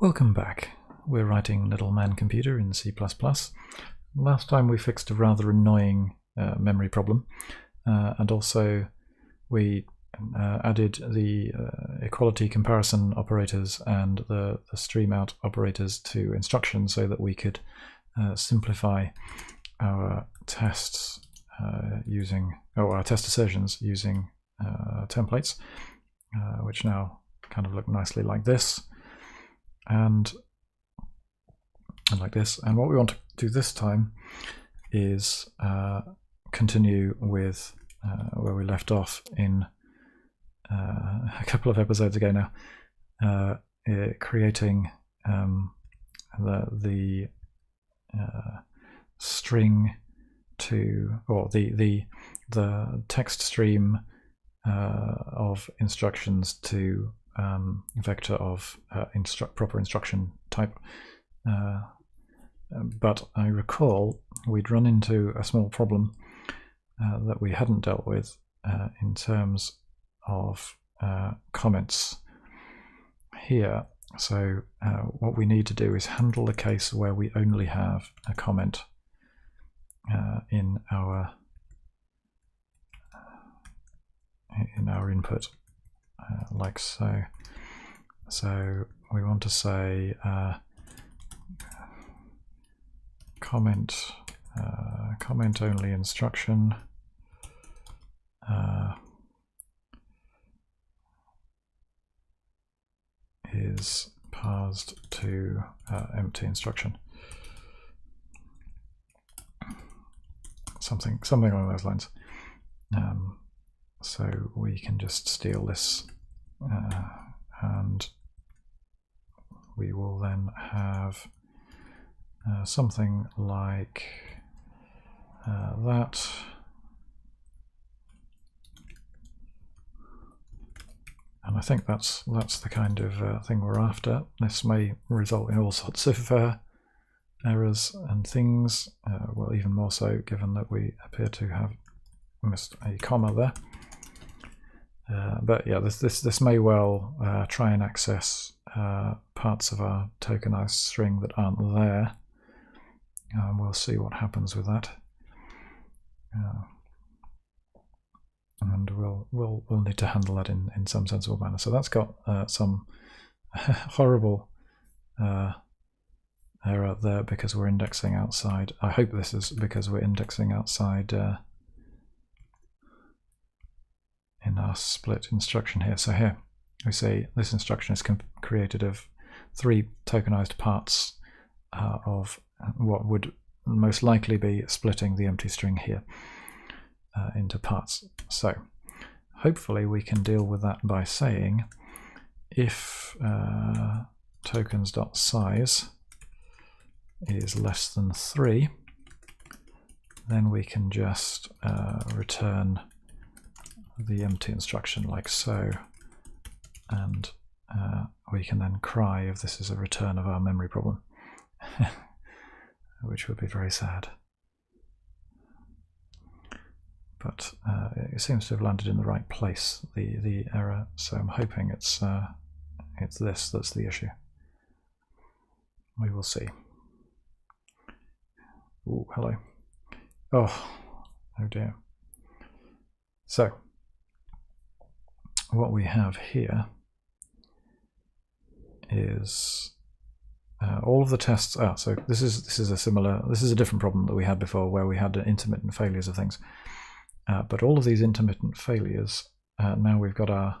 Welcome back. We're writing Little Man Computer in C++. Last time we fixed a rather annoying memory problem, and also we added the equality comparison operators and the stream out operators to instructions so that we could simplify our tests our test assertions using templates, which now kind of look nicely like this. And like this. And what we want to do this time is continue with where we left off in a couple of episodes ago now, creating the string to, or the text stream of instructions to vector of proper instruction type. But I recall we'd run into a small problem that we hadn't dealt with in terms of comments here. So what we need to do is handle the case where we only have a comment in our input, like so. So we want to say comment only instruction is parsed to empty instruction. Something along those lines. So we can just steal this and we will then have something like that. And I think that's the kind of thing we're after. This may result in all sorts of errors and things, well, even more so given that we appear to have missed a comma there. But yeah, this may well try and access parts of our tokenized string that aren't there. We'll see what happens with that, and we'll need to handle that in some sensible manner. So that's got some horrible error there because we're indexing outside. I hope this is because we're indexing outside in our split instruction here. So here we say this instruction is created of 3 tokenized parts of what would most likely be splitting the empty string here into parts. So hopefully we can deal with that by saying if tokens.size is less than 3, then we can just return the empty instruction like so, and we can then cry if this is a return of our memory problem, which would be very sad. But it seems to have landed in the right place, the error, so I'm hoping it's this that's the issue. We will see. Oh, hello. Oh dear. So what we have here is all of the tests. So this is a different problem that we had before, where we had intermittent failures of things. But all of these intermittent failures, now we've got our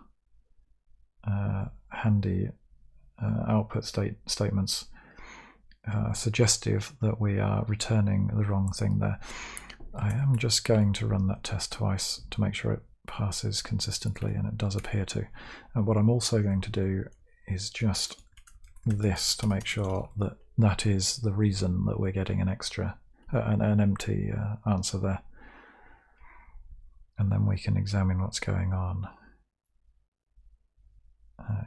handy output statements suggestive that we are returning the wrong thing there. I am just going to run that test twice to make sure it passes consistently, and it does appear to. And what I'm also going to do is just this to make sure that that is the reason that we're getting an extra, an empty answer there. And then we can examine what's going on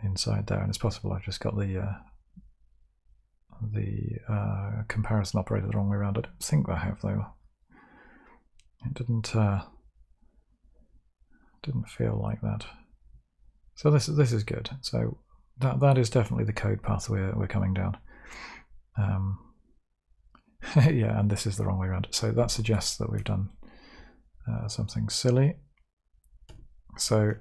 inside there. And it's possible I've just got the comparison operator the wrong way around. I don't think I have, though. It didn't feel like that. So this is good. So that is definitely the code path we're coming down. Yeah, and this is the wrong way around. So that suggests that we've done something silly. So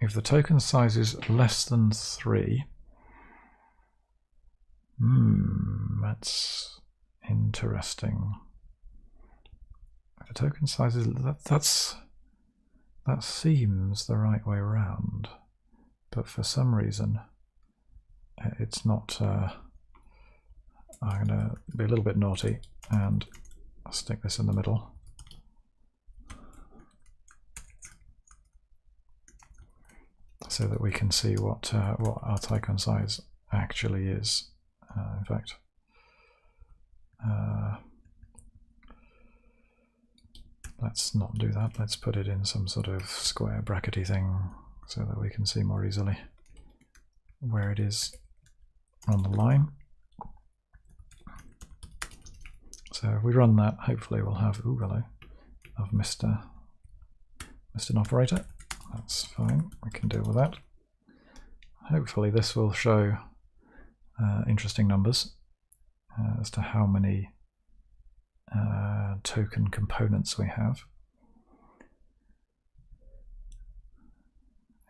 if the token size is less than 3, that's interesting. If the token size is that seems the right way around, but for some reason it's not. I'm going to be a little bit naughty and I'll stick this in the middle. So that we can see what our token size actually is. In fact, let's not do that. Let's put it in some sort of square brackety thing so that we can see more easily where it is on the line. So if we run that, hopefully we'll have, ooh, hello, I've missed an operator. That's fine, we can deal with that. Hopefully this will show interesting numbers as to how many token components we have.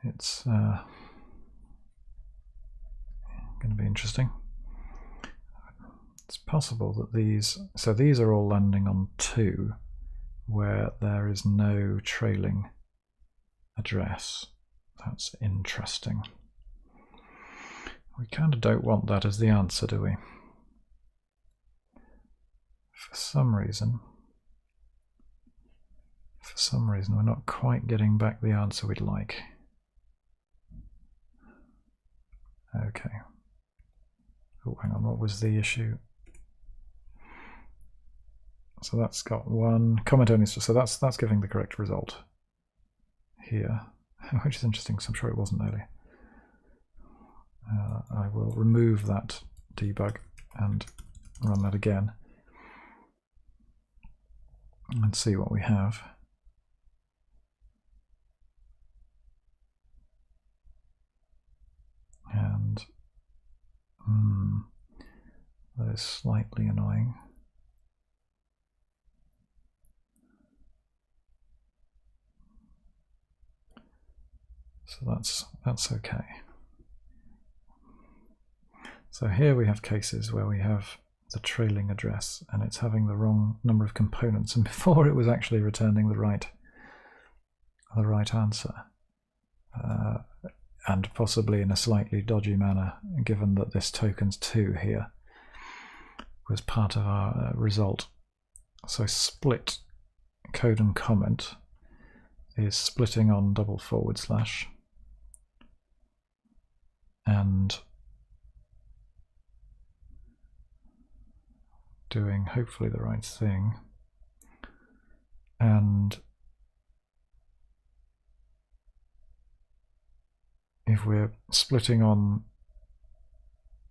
It's going to be interesting. It's possible that these are all landing on 2 where there is no trailing address. That's interesting. We kind of don't want that as the answer, do we? For some reason we're not quite getting back the answer we'd like. Okay. Oh, hang on, what was the issue? So that's got 1 comment only, so that's giving the correct result here, which is interesting because I'm sure it wasn't earlier. I will remove that debug and run that again and see what we have. And that is slightly annoying. So that's okay. So here we have cases where we have the trailing address and it's having the wrong number of components, and before it was actually returning the right answer, and possibly in a slightly dodgy manner, given that this tokens 2 here was part of our result. So split code and comment is splitting on // and doing hopefully the right thing, and if we're splitting on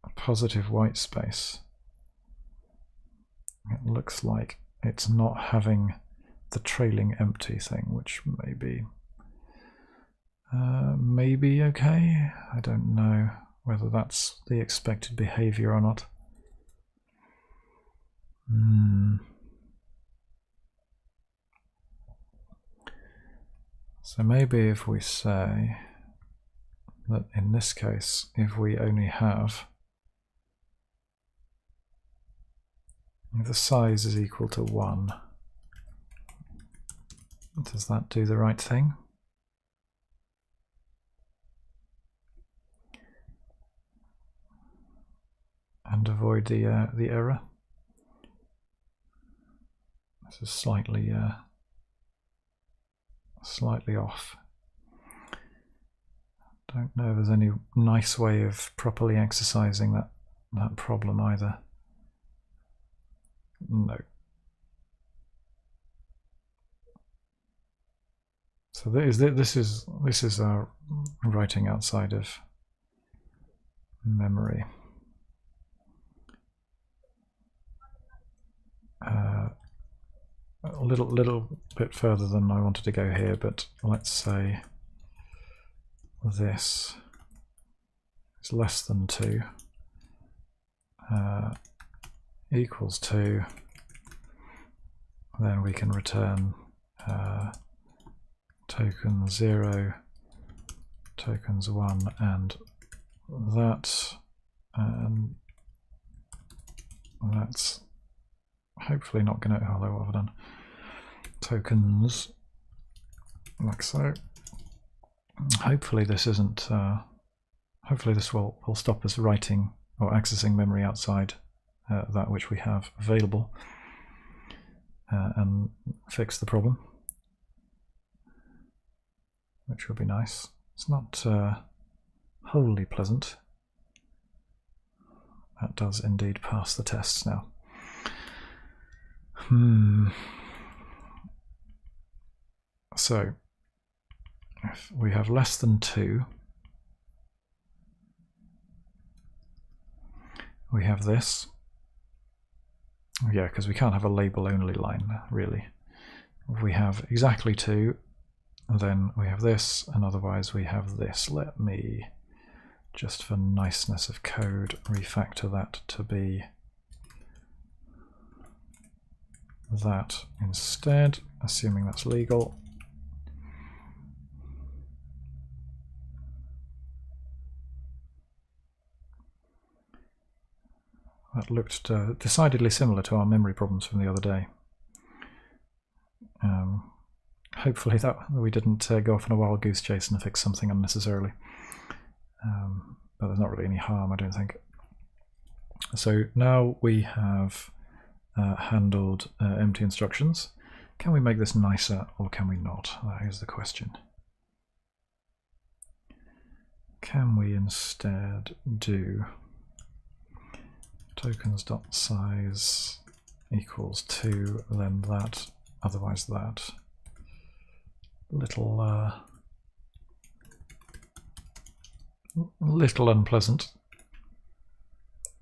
a positive white space, it looks like it's not having the trailing empty thing, which may be maybe okay. I don't know whether that's the expected behavior or not. So maybe if we say that in this case, if we only have, if the size is equal to 1, does that do the right thing? And avoid the error? This is slightly off. Don't know if there's any nice way of properly exercising that problem either. No. So this is our writing outside of memory. A little bit further than I wanted to go here, but let's say this is less than 2 equals 2, then we can return token 0, tokens 1, and that, and that's hopefully not going to, although what have I done? Tokens, like so. Hopefully this isn't, hopefully this will stop us writing or accessing memory outside that which we have available and fix the problem, which would be nice. It's not wholly pleasant. That does indeed pass the tests now. So if we have less than 2, we have this. Yeah, because we can't have a label only line, really. If we have exactly 2, then we have this, and otherwise we have this. Let me, just for niceness of code, refactor that to be that instead, assuming that's legal. That looked decidedly similar to our memory problems from the other day. Hopefully that we didn't go off on a wild goose chase and fix something unnecessarily. But there's not really any harm, I don't think. So now we have handled empty instructions. Can we make this nicer or can we not? That is the question. Can we instead do tokens.size equals 2, then that, otherwise that. Little unpleasant,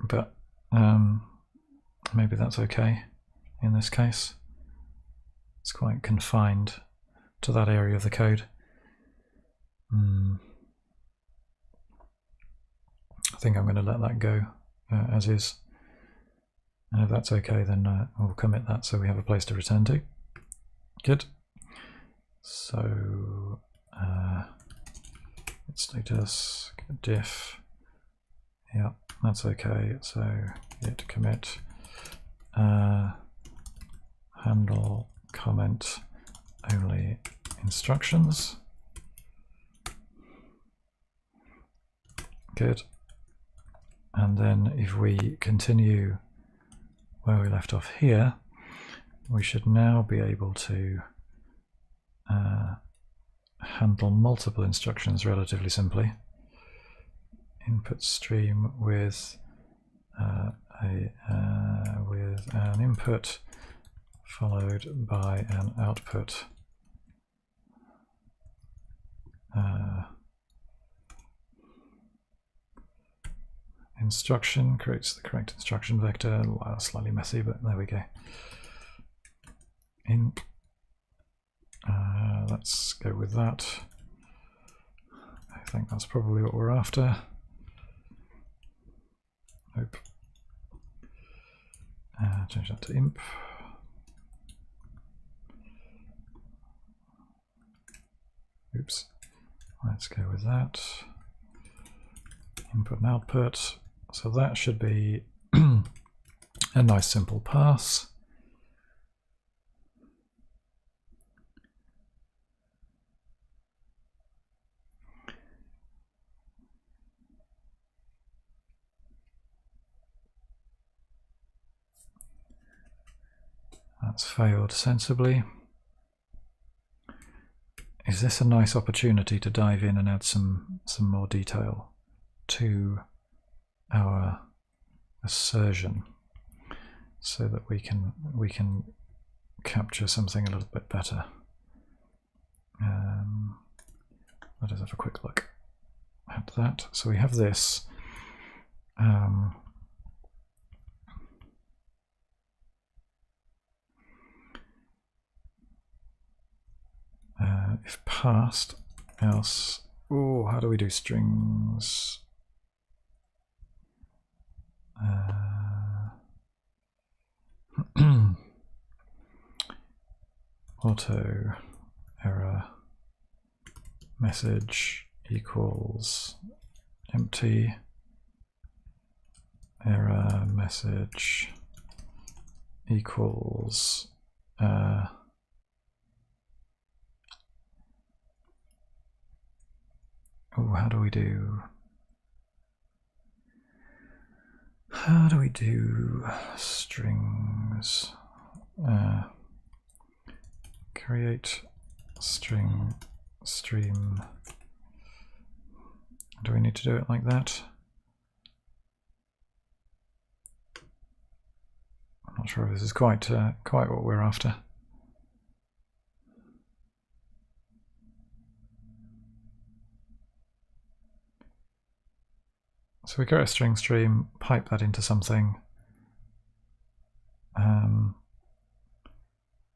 but maybe that's okay in this case. It's quite confined to that area of the code. I think I'm going to let that go as is. And if that's okay, then we'll commit that so we have a place to return to. Good. So status diff. Yeah, that's okay. So git commit handle comment only instructions. Good. And then if we continue where we left off here, we should now be able to handle multiple instructions relatively simply. Input stream with an input followed by an output instruction, creates the correct instruction vector. Slightly messy, but there we go. Let's go with that. I think that's probably what we're after. Nope. Change that to imp. Oops. Let's go with that. Input and output. So that should be a nice simple parse. That's failed sensibly. Is this a nice opportunity to dive in and add some more detail to our assertion so that we can capture something a little bit better? Let us have a quick look at that. So we have this. If passed, else, how do we do strings? auto error message equals empty error message equals how do we do strings? Create string stream. Do we need to do it like that? I'm not sure if this is quite what we're after. So we create a string stream, pipe that into something,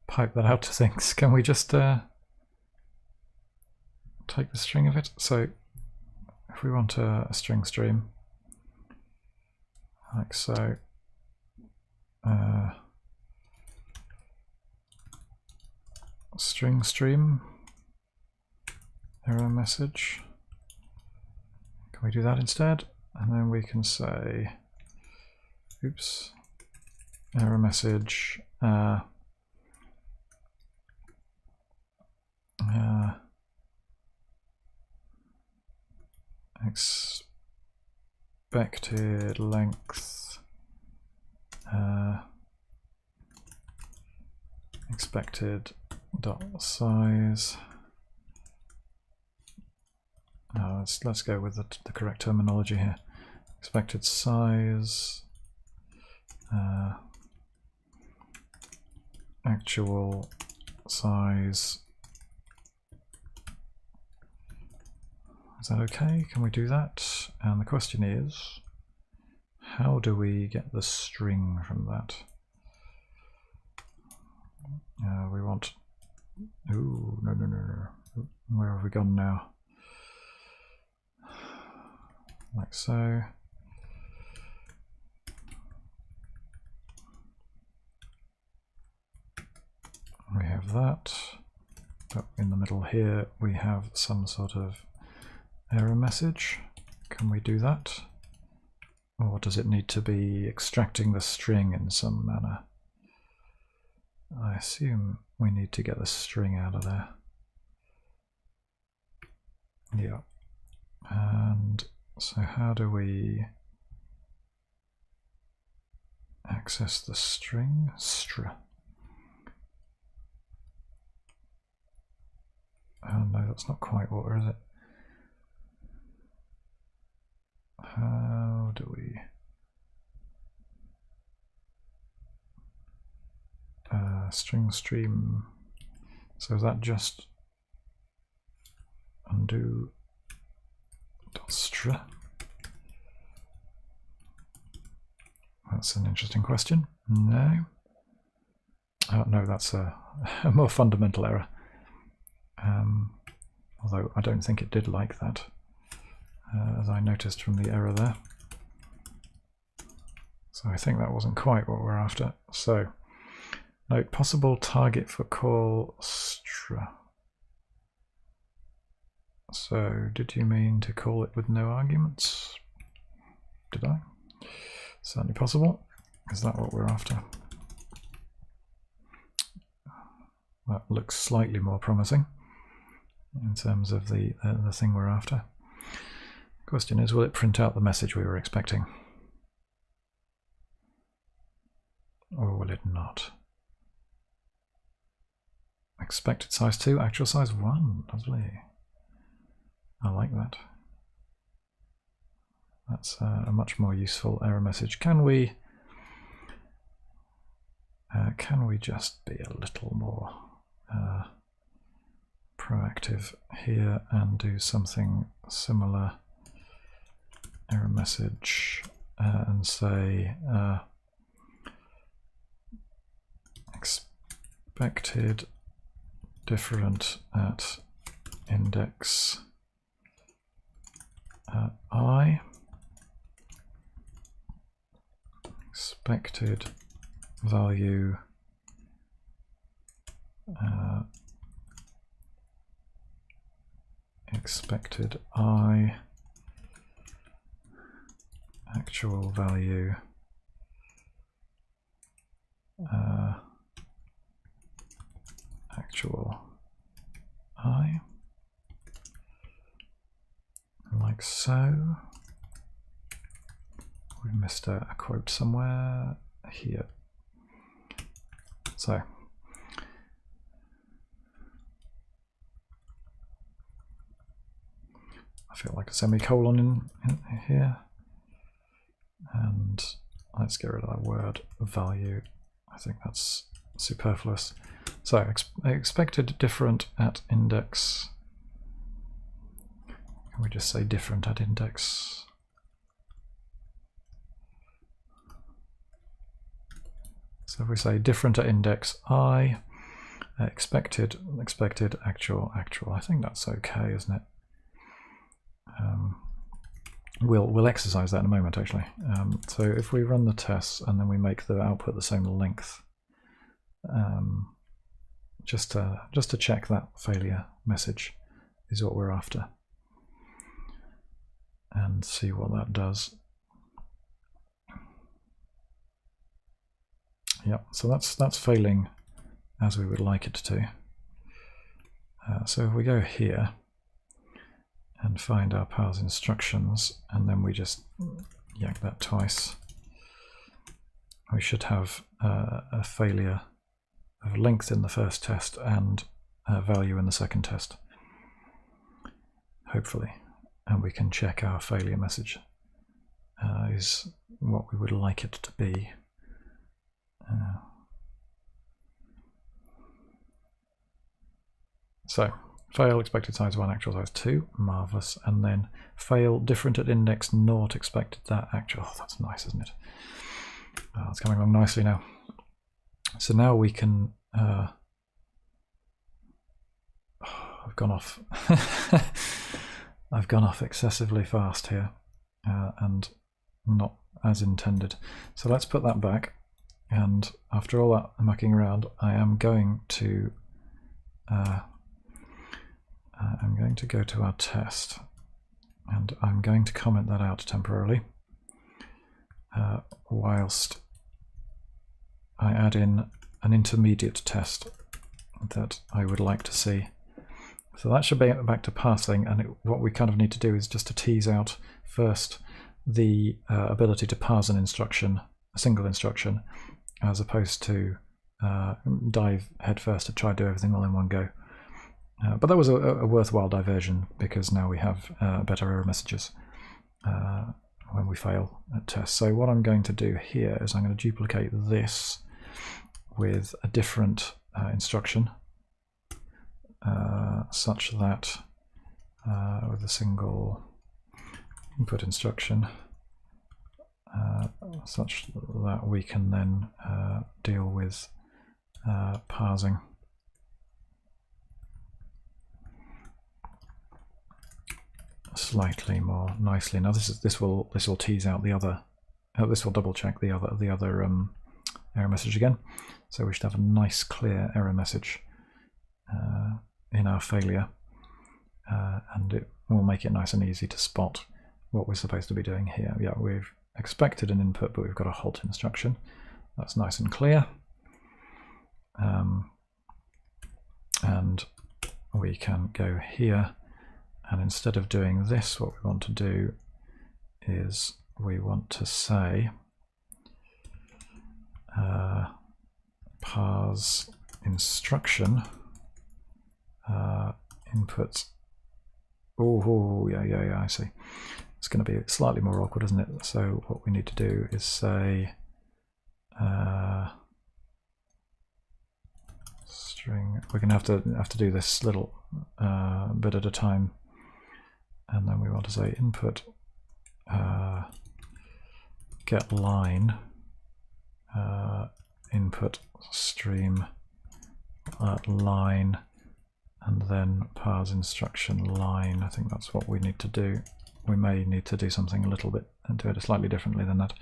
pipe that out to things. Can we just take the string of it? So if we want a string stream, like so, string stream error message. Can we do that instead? And then we can say, oops, error message expected length expected dot size. Let's go with the correct terminology here. Expected size, actual size. Is that okay? Can we do that? And the question is, how do we get the string from that? We want. Ooh, no. Where have we gone now? Like so. We have that. But in the middle here, we have some sort of error message. Can we do that? Or does it need to be extracting the string in some manner? I assume we need to get the string out of there. Yeah. And so how do we access the string? Str. Oh no, that's not quite water, is it? How do we string stream? So is that just undo dot str? That's an interesting question. No. Oh, no, that's a more fundamental error. Although I don't think it did like that, as I noticed from the error there. So I think that wasn't quite what we're after. So, note possible target for call str. So, did you mean to call it with no arguments? Did I? Certainly possible. Is that what we're after? That looks slightly more promising in terms of the thing we're after. Question is, will it print out the message we were expecting? Or will it not? Expected size 2, actual size 1. Lovely. I like that. That's a much more useful error message. Can we just be a little more proactive here and do something similar? Error message and say expected different at index I, expected value expected I, actual value actual I, like so. We missed a quote somewhere here. So I feel like a semicolon in here, and let's get rid of that word value. I think that's superfluous. So expected different at index. Can we just say different at index? So if we say different at index I, expected actual, I think that's okay, isn't it? We'll exercise that in a moment, actually. So if we run the tests and then we make the output the same length, just to check that failure message is what we're after, and see what that does. Yep, so that's failing as we would like it to. So if we go here and find our parse instructions, and then we just yank that twice, we should have a failure of length in the first test and value in the second test, hopefully. And we can check our failure message is what we would like it to be. So fail expected size 1, actual size 2, marvellous, and then fail different at index naught, expected that, actual. Oh, that's nice, isn't it? It's coming along nicely now. So now we can I've gone off I've gone off excessively fast here, and not as intended. So let's put that back, and after all that mucking around, I am going to go to our test, and I'm going to comment that out temporarily whilst I add in an intermediate test that I would like to see. So that should be back to parsing, and what we kind of need to do is just to tease out first the ability to parse an instruction, a single instruction, as opposed to dive headfirst to try to do everything all in one go. But that was a worthwhile diversion, because now we have better error messages when we fail at tests. So what I'm going to do here is I'm going to duplicate this with a different instruction, such that with a single input instruction, such that we can then deal with parsing. Slightly more nicely. Now this will tease out the other. This will double check the other error message again. So we should have a nice clear error message in our failure, and it will make it nice and easy to spot what we're supposed to be doing here. Yeah, we've expected an input, but we've got a halt instruction. That's nice and clear. And we can go here, and instead of doing this, what we want to do is we want to say parse instruction input. Oh, yeah, I see. It's going to be slightly more awkward, isn't it? So what we need to do is say string. We're going to have to do this little bit at a time, and then we want to say input get line input stream line, and then parse instruction line. I think that's what we need to do. We may need to do something a little bit and do it slightly differently than that.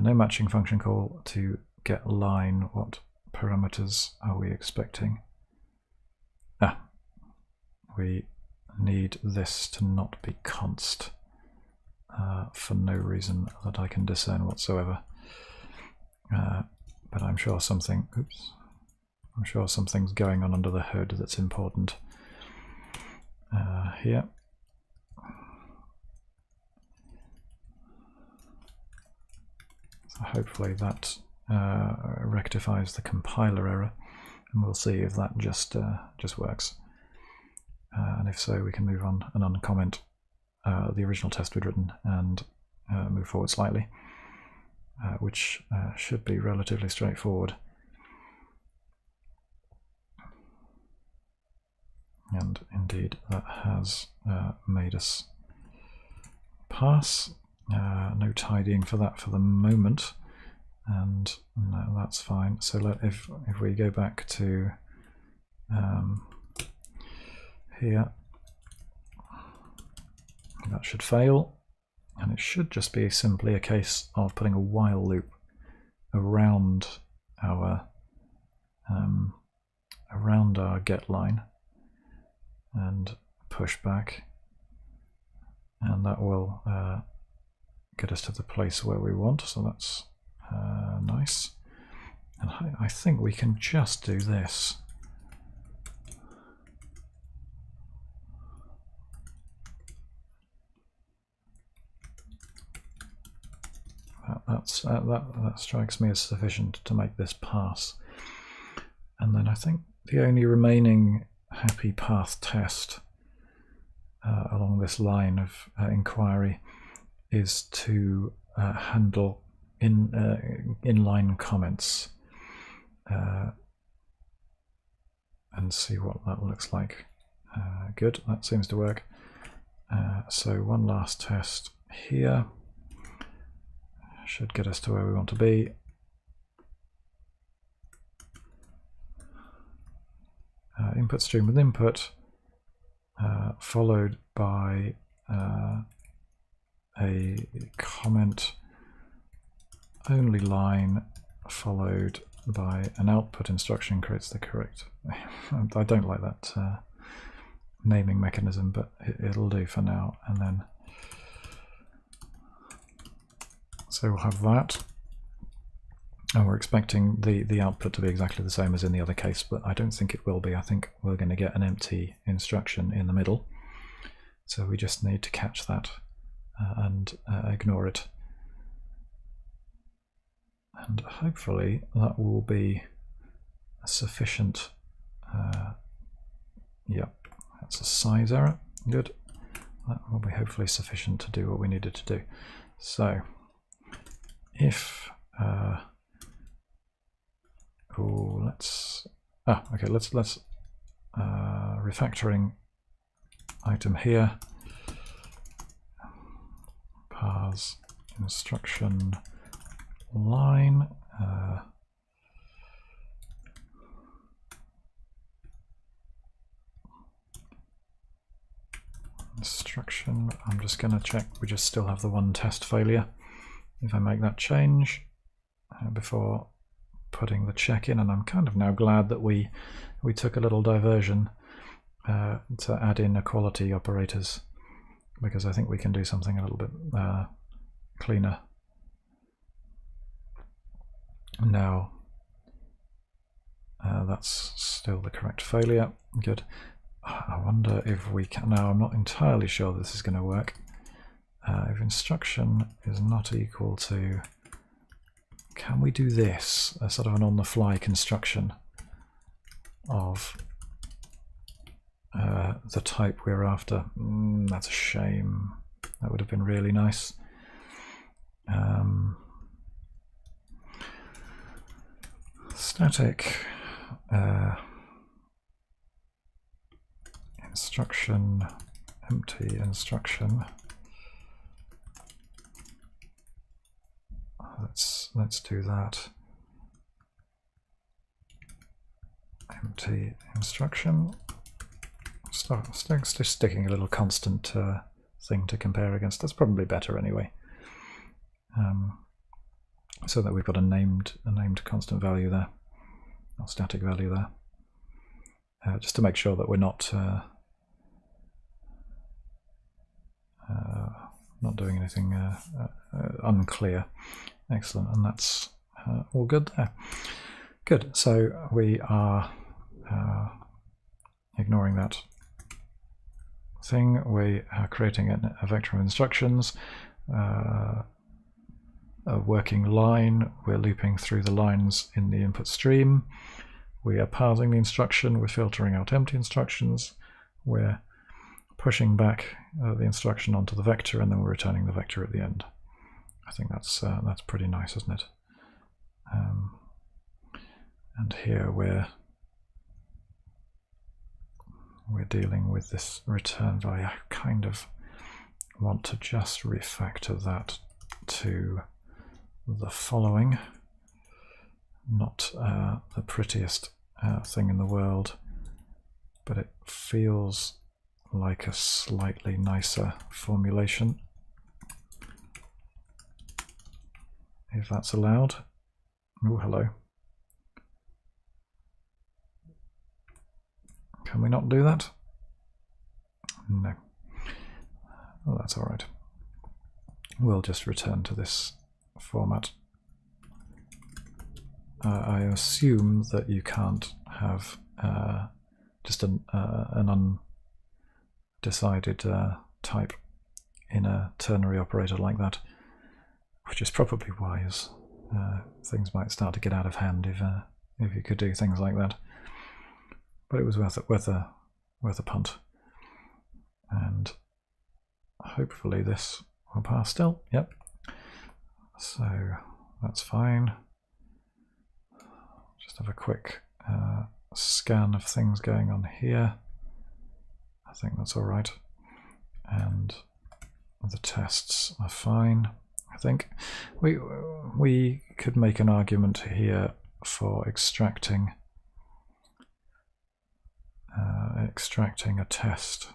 No matching function call to get line, what parameters are we expecting? We need this to not be const for no reason that I can discern whatsoever. But I'm sure something, I'm sure something's going on under the hood that's important here. So hopefully that rectifies the compiler error, and we'll see if that just works. And if so, we can move on and uncomment the original test we'd written and move forward slightly, which should be relatively straightforward. And indeed, that has made us pass. No tidying for that for the moment, and no, that's fine. So if we go back to here, that should fail, and it should just be simply a case of putting a while loop around our get line and push back, and that will get us to the place where we want. So that's nice, and I think we can just do this. That strikes me as sufficient to make this pass. And then I think the only remaining happy path test along this line of inquiry is to handle inline comments and see what that looks like. Good, that seems to work. So one last test here should get us to where we want to be. Input stream with input, followed by a comment only line, followed by an output instruction creates the correct. I don't like that naming mechanism, but it'll do for now. And then so we'll have that, and we're expecting the output to be exactly the same as in the other case, but I don't think it will be. I think we're going to get an empty instruction in the middle, so we just need to catch that and ignore it, and hopefully that will be sufficient. Yep, that's a size error. Good, that will be hopefully sufficient to do what we needed to do. So if let's refactoring item here, parse instruction line, instruction. I'm just going to check we just still have the one test failure. If I make that change before putting the check in, and I'm kind of now glad that we took a little diversion to add in equality operators, because I think we can do something a little bit cleaner now. That's still the correct failure. Good. I wonder if we can now. I'm not entirely sure this is going to work. If instruction is not equal to, can we do this, a sort of an on-the-fly construction of the type we're after? That's a shame. That would have been really nice. Static instruction, empty instruction. Let's do that. Empty instruction. Just sticking a little constant thing to compare against. That's probably better anyway. so that we've got a named constant value there, or static value there, just to make sure that we're not doing anything unclear. Excellent, and that's all good there. Good, so we are ignoring that thing. We are creating a vector of instructions, a working line. We're looping through the lines in the input stream. We are parsing the instruction. We're filtering out empty instructions. We're pushing back the instruction onto the vector, and then we're returning the vector at the end. I think that's pretty nice, isn't it? And here we're dealing with this return value. I kind of want to just refactor that to the following. Not the prettiest thing in the world, but it feels like a slightly nicer formulation, if that's allowed. Oh, hello. Can we not do that? No. Well, that's all right. We'll just return to this format. I assume that you can't have just an undecided type in a ternary operator like that, which is probably wise. Things might start to get out of hand if you could do things like that. But it was worth a punt, and hopefully this will pass still. Yep. So that's fine. Just have a quick scan of things going on here. I think that's all right, and the tests are fine. I think we could make an argument here for extracting a test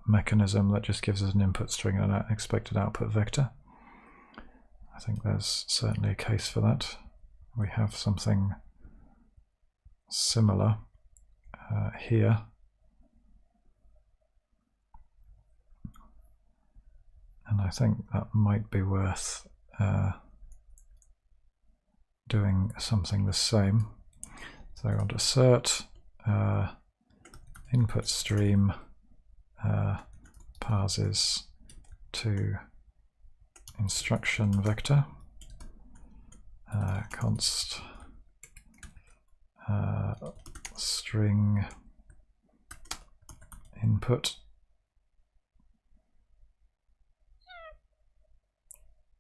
mechanism that just gives us an input string and an expected output vector. I think there's certainly a case for that. We have something similar here. And I think that might be worth doing something the same. So I want to assert input stream parses to instruction vector const string input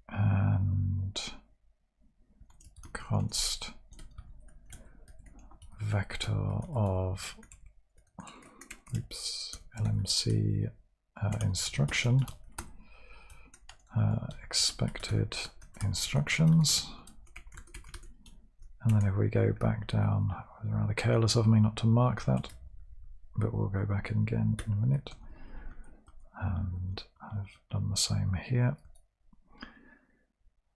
and const vector of LMC instruction expected instructions. And then if we go back down, it was rather careless of me not to mark that, but we'll go back again in a minute. And I've done the same here.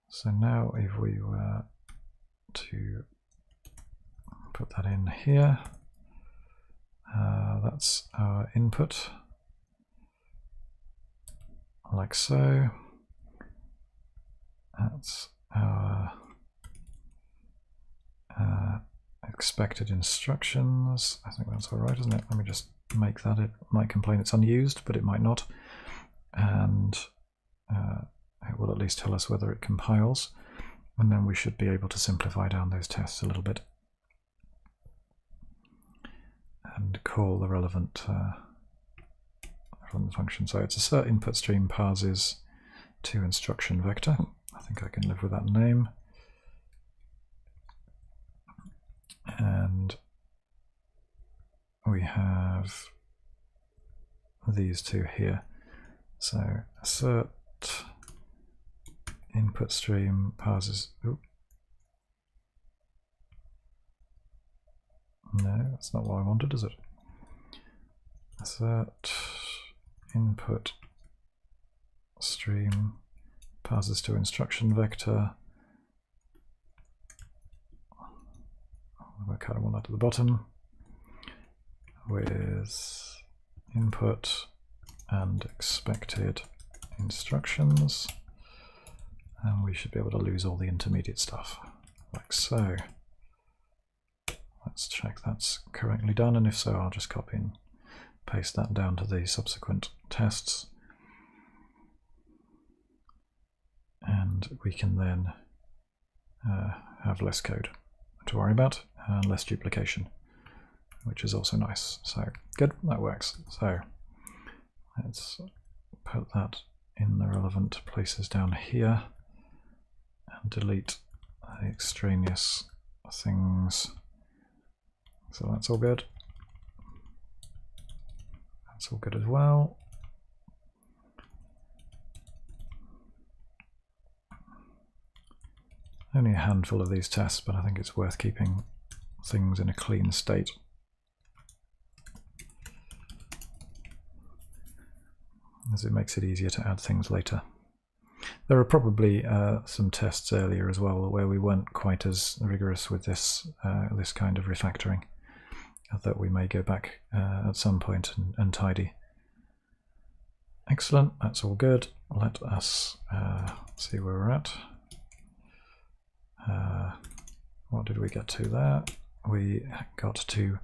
So now if we were to put that in here, that's our input, like so. That's our expected instructions. I think that's all right, isn't it? Let me just make that. It might complain it's unused, but it might not. And it will at least tell us whether it compiles. And then we should be able to simplify down those tests a little bit and call the relevant function. So it's assert input stream parses to instruction vector. I think I can live with that name. And we have these two here. So assert input stream parses. Oops. No, that's not what I wanted, is it? Assert input stream parses to instruction vector kind of want that at the bottom, with input and expected instructions, and we should be able to lose all the intermediate stuff, like so. Let's check that's correctly done, and if so, I'll just copy and paste that down to the subsequent tests. And we can then have less code to worry about and less duplication, which is also nice. So good, that works. So let's put that in the relevant places down here and delete the extraneous things. So that's all good. That's all good as well. Only a handful of these tests, but I think it's worth keeping things in a clean state. As it makes it easier to add things later. There are probably some tests earlier as well where we weren't quite as rigorous with this this kind of refactoring, that we may go back at some point and tidy. Excellent, that's all good. Let us see where we're at. What did we get to there? We got to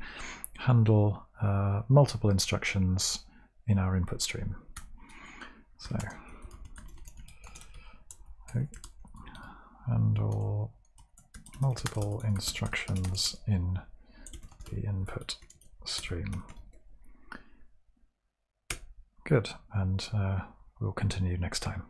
handle multiple instructions in our input stream. So handle multiple instructions in the input stream. Good, and we'll continue next time.